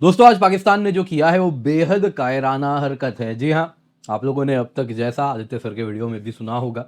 दोस्तों आज पाकिस्तान ने जो किया है वो बेहद कायराना हरकत है। जी हाँ, आप लोगों ने अब तक जैसा आदित्य सर के वीडियो में भी सुना होगा,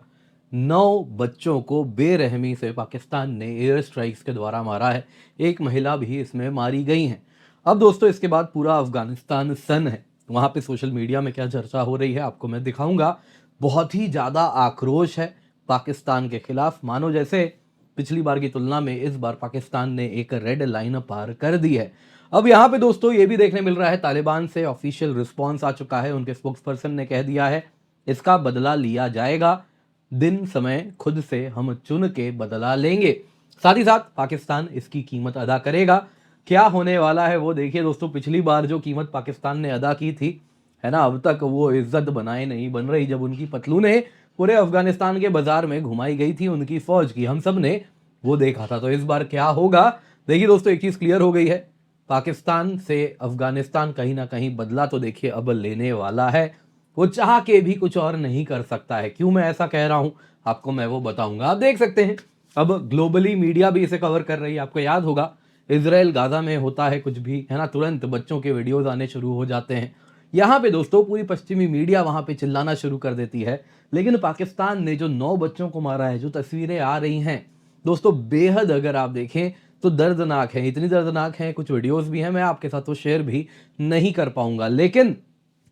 9 बच्चों को बेरहमी से पाकिस्तान ने एयर स्ट्राइक्स के द्वारा मारा है। एक महिला भी इसमें मारी गई हैं। अब दोस्तों इसके बाद पूरा अफगानिस्तान सन है। वहाँ पे सोशल मीडिया में क्या चर्चा हो रही है आपको मैं दिखाऊंगा। बहुत ही ज़्यादा आक्रोश है पाकिस्तान के खिलाफ, मानो जैसे पिछली बार की तुलना में इस बार पाकिस्तान ने एक रेड लाइन पार कर दी है। अब यहाँ पे दोस्तों ये भी देखने मिल रहा है, तालिबान से ऑफिशियल रिस्पॉन्स आ चुका है। उनके स्पोक्स पर्सन ने कह दिया है इसका बदला लिया जाएगा, दिन समय खुद से हम चुन के बदला लेंगे। साथ ही साथ पाकिस्तान इसकी कीमत अदा करेगा। क्या होने वाला है वो देखिए दोस्तों। पिछली बार जो कीमत पाकिस्तान ने अदा की थी, है ना, अब तक वो इज्जत बनाए नहीं बन रही, जब उनकी पतलूने पूरे अफगानिस्तान के बाजार में घुमाई गई थी उनकी फौज की, हम सब ने वो देखा था। तो इस बार क्या होगा देखिए दोस्तों, एक चीज क्लियर हो गई है, पाकिस्तान से अफगानिस्तान कहीं ना कहीं बदला तो देखिए अब लेने वाला है। वो चाह के भी कुछ और नहीं कर सकता है। क्यों मैं ऐसा कह रहा हूं आपको मैं वो बताऊंगा। आप देख सकते हैं अब ग्लोबली मीडिया भी इसे कवर कर रही है। आपको याद होगा इसराइल गाजा में होता है कुछ भी, है ना, तुरंत बच्चों के वीडियोज आने शुरू हो जाते हैं। यहाँ पे दोस्तों पूरी पश्चिमी मीडिया वहां पे चिल्लाना शुरू कर देती है। लेकिन पाकिस्तान ने जो 9 बच्चों को मारा है, जो तस्वीरें आ रही हैं दोस्तों, बेहद अगर आप देखें तो दर्दनाक है। इतनी दर्दनाक है, कुछ वीडियोस भी हैं, मैं आपके साथ वो शेयर भी नहीं कर पाऊंगा। लेकिन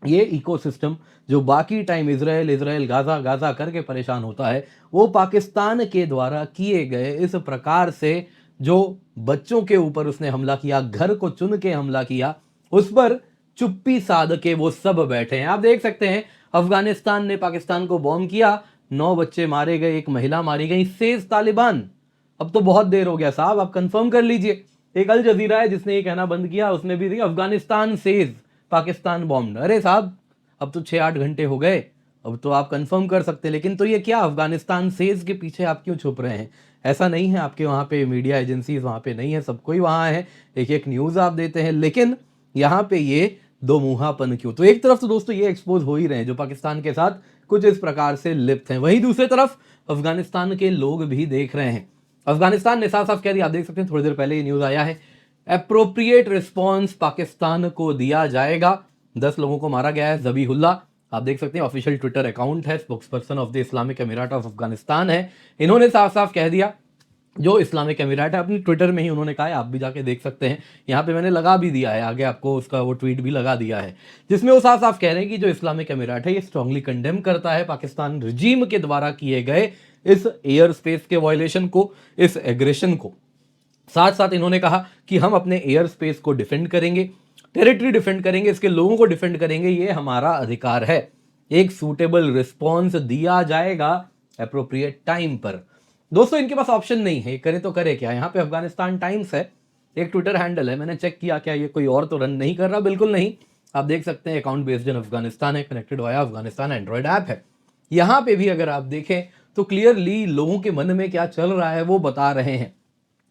ये इकोसिस्टम जो बाकी time Israel Israel Gaza Gaza करके परेशान होता है, वो पाकिस्तान के द्वारा किए गए इस प्रकार से जो बच्चों के ऊपर उसने हमला किया, घर को चुन के हमला किया, उस पर चुप्पी साध के वो सब बैठे हैं। आप देख सकते हैं अफगानिस्तान ने पाकिस्तान को बॉम्ब किया, 9 बच्चे मारे गए, एक महिला मारी गई, सेज तालिबान। अब तो बहुत देर हो गया साहब, आप कंफर्म कर लीजिए। एक अल जजीरा है जिसने ये कहना बंद किया, उसने भी दिया अफगानिस्तान सेज पाकिस्तान बॉम्ब। अरे साहब अब तो 6-8 घंटे हो गए, अब तो आप कंफर्म कर सकते। लेकिन तो ये क्या अफगानिस्तान सेज के पीछे आप क्यों छुप रहे हैं? ऐसा नहीं है आपके वहां पे मीडिया एजेंसीज वहां पे नहीं है, सब कोई वहां है, एक एक न्यूज आप देते हैं, लेकिन यहाँ पे ये दो मुहापन क्यों? तो एक तरफ तो दोस्तों ये एक्सपोज हो ही रहे हैं जो पाकिस्तान के साथ कुछ इस प्रकार से लिप्त हैं, वहीं दूसरी तरफ अफगानिस्तान के लोग भी देख रहे हैं। अफगानिस्तान ने साफ साफ कह दिया, आप देख सकते हैं थोड़ी देर पहले ये न्यूज आया है, अप्रोप्रिएट रिस्पॉन्स पाकिस्तान को दिया जाएगा। 10 लोगों को मारा गया है। जबीहुल्ला आप देख सकते हैं ऑफिशियल ट्विटर अकाउंट है, spokes person of the Islamic अमीरात ऑफ अफगानिस्तान है। इन्होंने साफ साफ कह दिया, जो इस्लामिक अमीरात है, अपनी ट्विटर में ही उन्होंने कहा है, आप भी जाके देख सकते हैं, यहाँ पे मैंने लगा भी दिया है, आगे आपको उसका वो ट्वीट भी लगा दिया है, जिसमें वो साफ साफ कह रहे हैं कि जो इस्लामिक अमीरात है ये स्ट्रांगली कंडेम करता है पाकिस्तान रजीम के द्वारा किए गए इस एयर स्पेस के वायलेशन को, इस एग्रेशन को। साथ साथ इन्होंने कहा कि हम अपने एयर स्पेस को डिफेंड करेंगे, टेरिटरी डिफेंड करेंगे, इसके लोगों को डिफेंड करेंगे, ये हमारा अधिकार है। एक सूटेबल रिस्पॉन्स दिया जाएगा अप्रोप्रिएट टाइम पर। दोस्तों इनके पास ऑप्शन नहीं है, करे तो करे क्या। यहाँ पे अफगानिस्तान टाइम्स है, एक ट्विटर हैंडल है, मैंने चेक किया क्या ये कोई और तो रन नहीं कर रहा, बिल्कुल नहीं। आप देख सकते हैं अकाउंट बेस्ड इन अफगानिस्तान है, connected via Afghanistan Android app है। यहाँ पे भी अगर आप देखें तो क्लियरली लोगों के मन में क्या चल रहा है वो बता रहे हैं।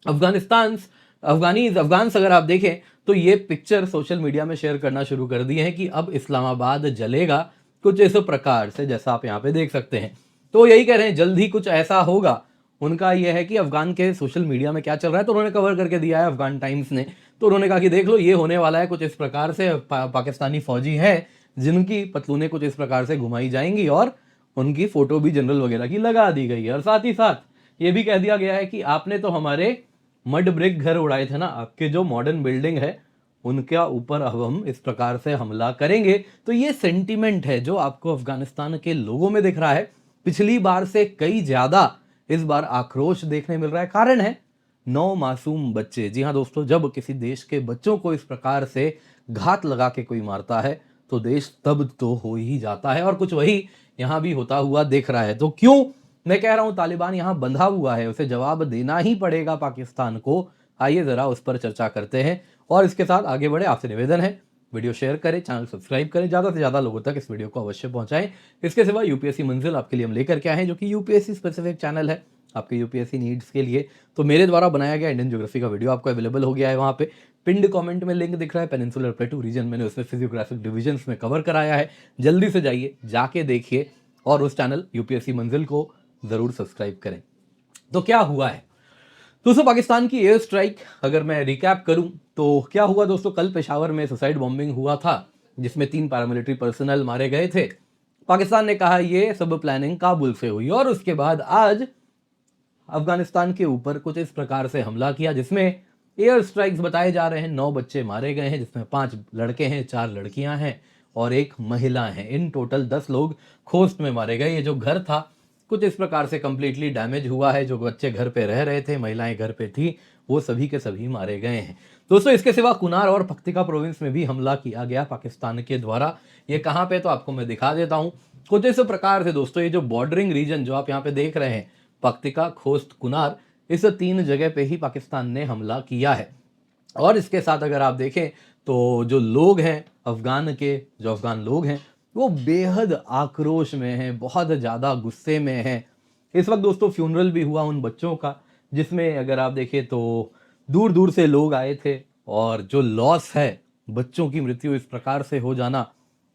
अफगान्स अगर आप देखें तो ये पिक्चर सोशल मीडिया में शेयर करना शुरू कर दिए हैं कि अब इस्लामाबाद जलेगा, कुछ इस प्रकार से, जैसा आप यहाँ पे देख सकते हैं। तो यही कह रहे हैं जल्द ही कुछ ऐसा होगा। उनका यह है कि अफगान के सोशल मीडिया में क्या चल रहा है तो उन्होंने कवर करके दिया है अफगान टाइम्स ने। तो उन्होंने कहा कि देख लो ये होने वाला है कुछ इस प्रकार से, पाकिस्तानी फौजी हैं जिनकी पतलूनें कुछ इस प्रकार से घुमाई जाएंगी और उनकी फोटो भी जनरल वगैरह की लगा दी गई है। और साथ ही साथ ये भी कह दिया गया है कि आपने तो हमारे मड ब्रिक घर उड़ाए थे ना, आपके जो मॉडर्न बिल्डिंग है उनके ऊपर अब हम इस प्रकार से हमला करेंगे। तो ये सेंटीमेंट है जो आपको अफगानिस्तान के लोगों में दिख रहा है। पिछली बार से कई ज्यादा इस बार आक्रोश देखने मिल रहा है। कारण है 9 मासूम बच्चे। जी हाँ दोस्तों, जब किसी देश के बच्चों को इस प्रकार से घात लगा के कोई मारता है तो देश तब तो हो ही जाता है, और कुछ वही यहां भी होता हुआ दिख रहा है। तो क्यों मैं कह रहा हूं तालिबान यहां बंधा हुआ है, उसे जवाब देना ही पड़ेगा पाकिस्तान को। आइए जरा उस पर चर्चा करते हैं और इसके साथ आगे बढ़े। आपसे निवेदन है वीडियो शेयर करें, चैनल सब्सक्राइब करें, ज्यादा से ज्यादा लोगों तक इस वीडियो को अवश्य पहुंचाएं। इसके सिवा यूपीएससी मंजिल आपके लिए हम लेकर के आए हैं, जो कि यूपीएससी स्पेसिफिक चैनल है आपके यूपीएससी नीड्स के लिए। तो मेरे द्वारा बनाया गया इंडियन ज्योग्राफी का वीडियो आपको अवेलेबल हो गया है, वहां पे पिंड कमेंट में लिंक दिख रहा है, पेनिनसुलर प्लेटू रीजन मैंने उसमें फिजियोग्राफिक डिविजन्स में कवर कराया है। जल्दी से जाइए, जाके देखिए और उस चैनल यूपीएससी मंजिल को जरूर सब्सक्राइब करें। तो क्या हुआ है दोस्तों पाकिस्तान की एयर स्ट्राइक अगर मैं रिकैप करूं तो क्या हुआ दोस्तों, कल पेशावर में सुसाइड बॉम्बिंग हुआ था जिसमें 3 पैरामिलिट्री पर्सनल मारे गए थे। पाकिस्तान ने कहा ये सब प्लानिंग काबुल से हुई और उसके बाद आज अफगानिस्तान के ऊपर कुछ इस प्रकार से हमला किया जिसमें एयर स्ट्राइक्स बताए जा रहे हैं। 9 बच्चे मारे गए हैं जिसमें 5 लड़के हैं, 4 लड़कियां हैं और 1 महिला है। इन टोटल 10 लोग खोस्त में मारे गए। ये जो घर था कुछ इस प्रकार से कंप्लीटली डैमेज हुआ है। जो बच्चे घर पे रह रहे थे, महिलाएं घर पे थी, वो सभी के सभी मारे गए हैं। दोस्तों इसके सिवा कुनार और पख्तिका प्रोविंस में भी हमला किया गया पाकिस्तान के द्वारा। ये कहाँ पे, तो आपको मैं दिखा देता हूँ। कुछ इस प्रकार से दोस्तों ये जो बॉर्डरिंग रीजन जो आप यहाँ पे देख रहे हैं, पख्तिका, खोस्त, कुनार, इस 3 जगह पे ही पाकिस्तान ने हमला किया है। और इसके साथ अगर आप देखें तो जो लोग हैं जो अफगान लोग हैं वो बेहद आक्रोश में हैं, बहुत ज़्यादा गुस्से में हैं। इस वक्त दोस्तों फ्यूनरल भी हुआ उन बच्चों का जिसमें अगर आप देखें तो दूर दूर से लोग आए थे। और जो लॉस है, बच्चों की मृत्यु इस प्रकार से हो जाना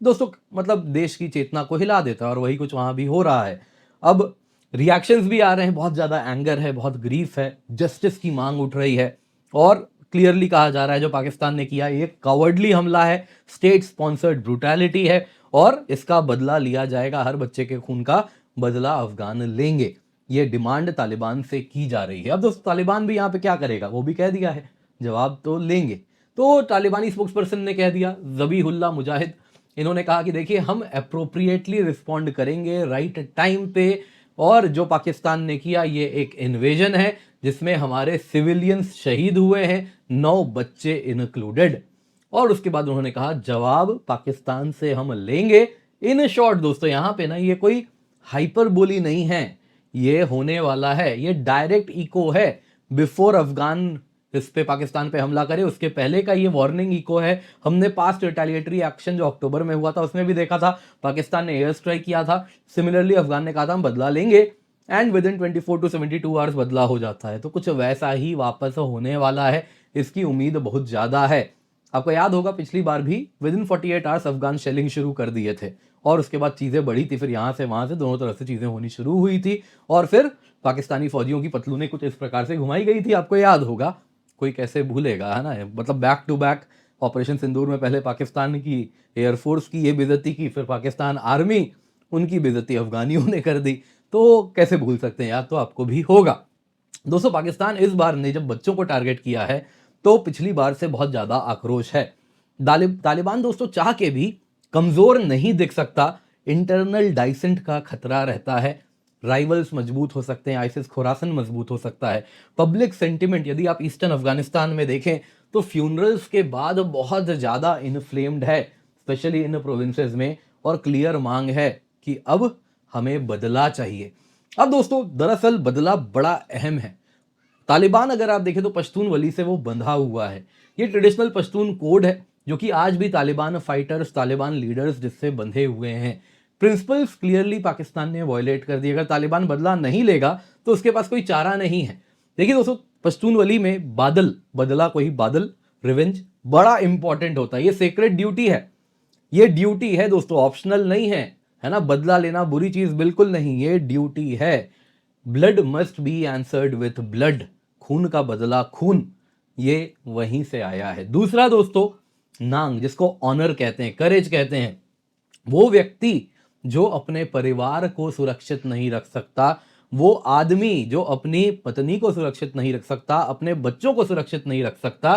दोस्तों मतलब देश की चेतना को हिला देता है और वही कुछ वहाँ भी हो रहा है। अब रिएक्शंस भी आ रहे हैं, बहुत ज़्यादा एंगर है, बहुत ग्रीफ है, जस्टिस की मांग उठ रही है और क्लियरली कहा जा रहा है जो पाकिस्तान ने किया ये कवर्डली हमला है, स्टेट स्पॉन्सर्ड ब्रूटैलिटी है और इसका बदला लिया जाएगा। हर बच्चे के खून का बदला अफगान लेंगे। ये डिमांड तालिबान से की जा रही है। अब दोस्तों तालिबान भी यहाँ पे क्या करेगा, वो भी कह दिया है जवाब तो लेंगे। तो तालिबानी स्पोक्सपर्सन ने कह दिया, ज़बीहुल्लाह मुजाहिद, इन्होंने कहा कि देखिए हम अप्रोप्रिएटली रिस्पॉन्ड करेंगे राइट टाइम पे और जो पाकिस्तान ने किया ये एक इन्वेजन है जिसमें हमारे सिविलियंस शहीद हुए हैं, 9 बच्चे इंक्लूडेड। और उसके बाद उन्होंने कहा जवाब पाकिस्तान से हम लेंगे। इन शॉर्ट दोस्तों यहाँ पे ना ये कोई हाइपरबोली नहीं है, ये होने वाला है, ये डायरेक्ट इको है। बिफोर अफगान इस पे पाकिस्तान पे हमला करे उसके पहले का ये वार्निंग इको है। हमने पास्ट रिटेलिएटरी एक्शन जो अक्टूबर में हुआ था उसमें भी देखा था, पाकिस्तान ने एयर स्ट्राइक किया था। सिमिलरली अफगान ने कहा था हम बदला लेंगे and with in 24 to 72 hours बदला हो जाता है। तो कुछ वैसा ही वापस होने वाला है, इसकी उम्मीद बहुत ज़्यादा है। आपको याद होगा पिछली बार भी with in 48 hours Afghan shelling शुरू कर दिए थे और उसके बाद चीज़ें बढ़ी थी, फिर यहाँ से वहाँ से दोनों तरफ से चीज़ें होनी शुरू हुई थी और फिर पाकिस्तानी फौजियों की पतलूनें कुछ इस प्रकार से घुमाई गई थी। आपको याद होगा, कोई कैसे भूलेगा, है ना। मतलब बैक टू बैक ऑपरेशन सिंदूर में पहले पाकिस्तान की एयरफोर्स की ये बेइज्जती की, फिर पाकिस्तान आर्मी, उनकी बेइज्जती अफगानियों ने कर दी। तो कैसे भूल सकते हैं, याद तो आपको भी होगा। दोस्तों पाकिस्तान इस बार ने जब बच्चों को टारगेट किया है तो पिछली बार से बहुत ज़्यादा आक्रोश है। तालिबान दोस्तों चाह के भी कमज़ोर नहीं दिख सकता, इंटरनल डाइसेंट का खतरा रहता है। राइवल्स मजबूत हो सकते हैं, आइसिस खोरासन मजबूत हो सकता है। पब्लिक सेंटिमेंट यदि आप ईस्टर्न अफगानिस्तान में देखें तो फ्यूनरल्स के बाद बहुत ज़्यादा इन्फ्लेम्ड है, स्पेशली इन प्रोविंसेस में, और क्लियर मांग है कि अब हमें बदला चाहिए। अब दोस्तों दरअसल बदला बड़ा अहम है। तालिबान अगर आप देखें तो पश्तून वली से वो बंधा हुआ है। ये ट्रेडिशनल पश्तून कोड है जो कि आज भी तालिबान फाइटर्स, तालिबान लीडर्स जिससे बंधे हुए हैं। प्रिंसिपल्स क्लियरली पाकिस्तान ने वॉयलेट कर दिए। अगर तालिबान बदला नहीं लेगा तो उसके पास कोई चारा नहीं है। देखिए दोस्तों पश्तून वली में बदला कोई बादल, रिवेंज बड़ा इंपॉर्टेंट होता है। ये सेक्रेट ड्यूटी है, ये ड्यूटी है दोस्तों, ऑप्शनल नहीं है ना। बदला लेना बुरी चीज बिल्कुल नहीं, ये ड्यूटी है। Blood must be answered with blood, खून का बदला खून, ये वहीं से आया है। दूसरा दोस्तों नांग, जिसको ऑनर कहते हैं, करेज कहते हैं, वो व्यक्ति जो अपने परिवार को सुरक्षित नहीं रख सकता, वो आदमी जो अपनी पत्नी को सुरक्षित नहीं रख सकता, अपने बच्चों को सुरक्षित नहीं रख सकता,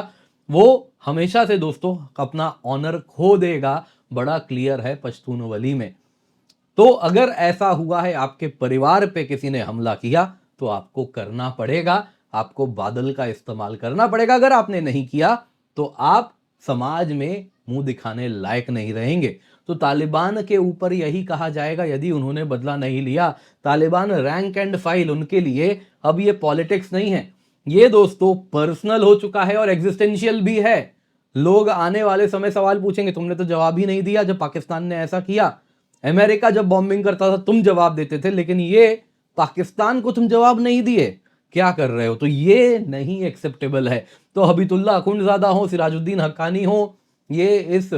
वो हमेशा से दोस्तों अपना ऑनर खो देगा। बड़ा क्लियर है पश्तून वली में। तो अगर ऐसा हुआ है, आपके परिवार पे किसी ने हमला किया, तो आपको करना पड़ेगा, आपको बादल का इस्तेमाल करना पड़ेगा। अगर आपने नहीं किया तो आप समाज में मुंह दिखाने लायक नहीं रहेंगे। तो तालिबान के ऊपर यही कहा जाएगा यदि उन्होंने बदला नहीं लिया। तालिबान रैंक एंड फाइल उनके लिए अब ये पॉलिटिक्स नहीं है, ये दोस्तों पर्सनल हो चुका है और एग्जिस्टेंशियल भी है। लोग आने वाले समय सवाल पूछेंगे, तुमने तो जवाब ही नहीं दिया जब पाकिस्तान ने ऐसा किया। अमेरिका जब बॉम्बिंग करता था तुम जवाब देते थे, लेकिन ये पाकिस्तान को तुम जवाब नहीं दिए, क्या कर रहे हो। तो ये नहीं एक्सेप्टेबल है। तो हबीबुल्लाह अखुंडज़ादा हो, सिराजुद्दीन हक्कानी हो, ये इस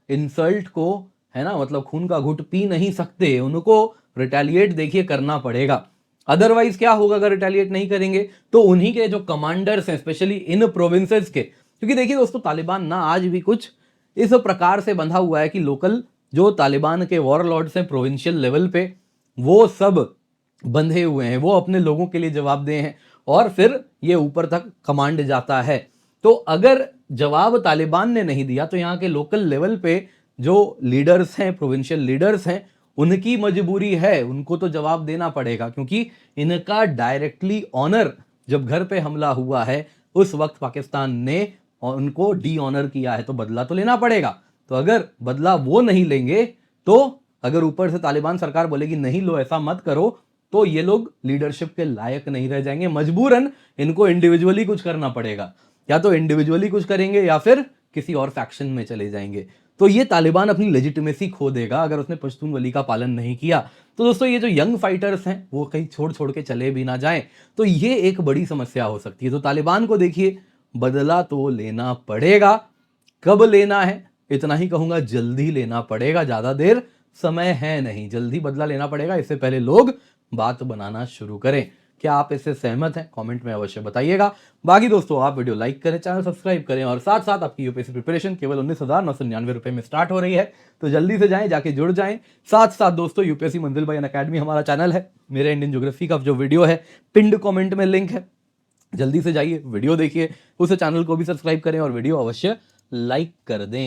इंसल्ट को, है ना, मतलब खून का घुट पी नहीं सकते, उनको रिटेलिएट देखिए करना पड़ेगा। अदरवाइज क्या होगा अगर रिटेलिएट नहीं करेंगे? तो उन्हीं के जो कमांडर्स हैं स्पेशली इन प्रोविंसेस के, क्योंकि देखिए दोस्तों तालिबान ना आज भी कुछ इस प्रकार से बंधा हुआ है कि लोकल जो तालिबान के वॉरलॉर्ड्स हैं प्रोविंशियल लेवल पे, वो सब बंधे हुए हैं, वो अपने लोगों के लिए जवाबदेह हैं और फिर ये ऊपर तक कमांड जाता है। तो अगर जवाब तालिबान ने नहीं दिया तो यहाँ के लोकल लेवल पे जो लीडर्स हैं, प्रोविंशियल लीडर्स हैं, उनकी मजबूरी है, उनको तो जवाब देना पड़ेगा, क्योंकि इनका डायरेक्टली ऑनर जब घर पे हमला हुआ है उस वक्त पाकिस्तान ने उनको डी ऑनर किया है, तो बदला तो लेना पड़ेगा। तो अगर बदला वो नहीं लेंगे, तो अगर ऊपर से तालिबान सरकार बोलेगी नहीं लो ऐसा मत करो, तो ये लोग लीडरशिप के लायक नहीं रह जाएंगे, मजबूरन इनको इंडिविजुअली कुछ करना पड़ेगा, या तो इंडिविजुअली कुछ करेंगे या फिर किसी और फैक्शन में चले जाएंगे। तो ये तालिबान अपनी लेजिटिमेसी खो देगा अगर उसने पश्तून वली का पालन नहीं किया। तो दोस्तों ये जो यंग फाइटर्स हैं वो कहीं छोड़ छोड़ के चले भी ना जाएं, तो ये एक बड़ी समस्या हो सकती है। तो तालिबान को देखिए बदला तो लेना पड़ेगा, कब लेना है इतना ही कहूंगा, जल्दी लेना पड़ेगा, ज्यादा देर समय है नहीं, जल्दी बदला लेना पड़ेगा, इससे पहले लोग बात बनाना शुरू करें। क्या आप इससे सहमत हैं? कमेंट में अवश्य बताइएगा। बाकी दोस्तों आप वीडियो लाइक करें, चैनल सब्सक्राइब करें और साथ साथ आपकी यूपीएससी प्रिपरेशन केवल 19,999 रुपए में स्टार्ट हो रही है, तो जल्दी से जाएं, जाके जुड़ जाएं। साथ साथ दोस्तों यूपीएससी मंजिल भाई अकेडमी हमारा चैनल है, मेरे इंडियन ज्योग्राफी का जो वीडियो है पिंड कमेंट में लिंक है, जल्दी से जाइए वीडियो देखिए, उस चैनल को भी सब्सक्राइब करें और वीडियो अवश्य लाइक कर दें।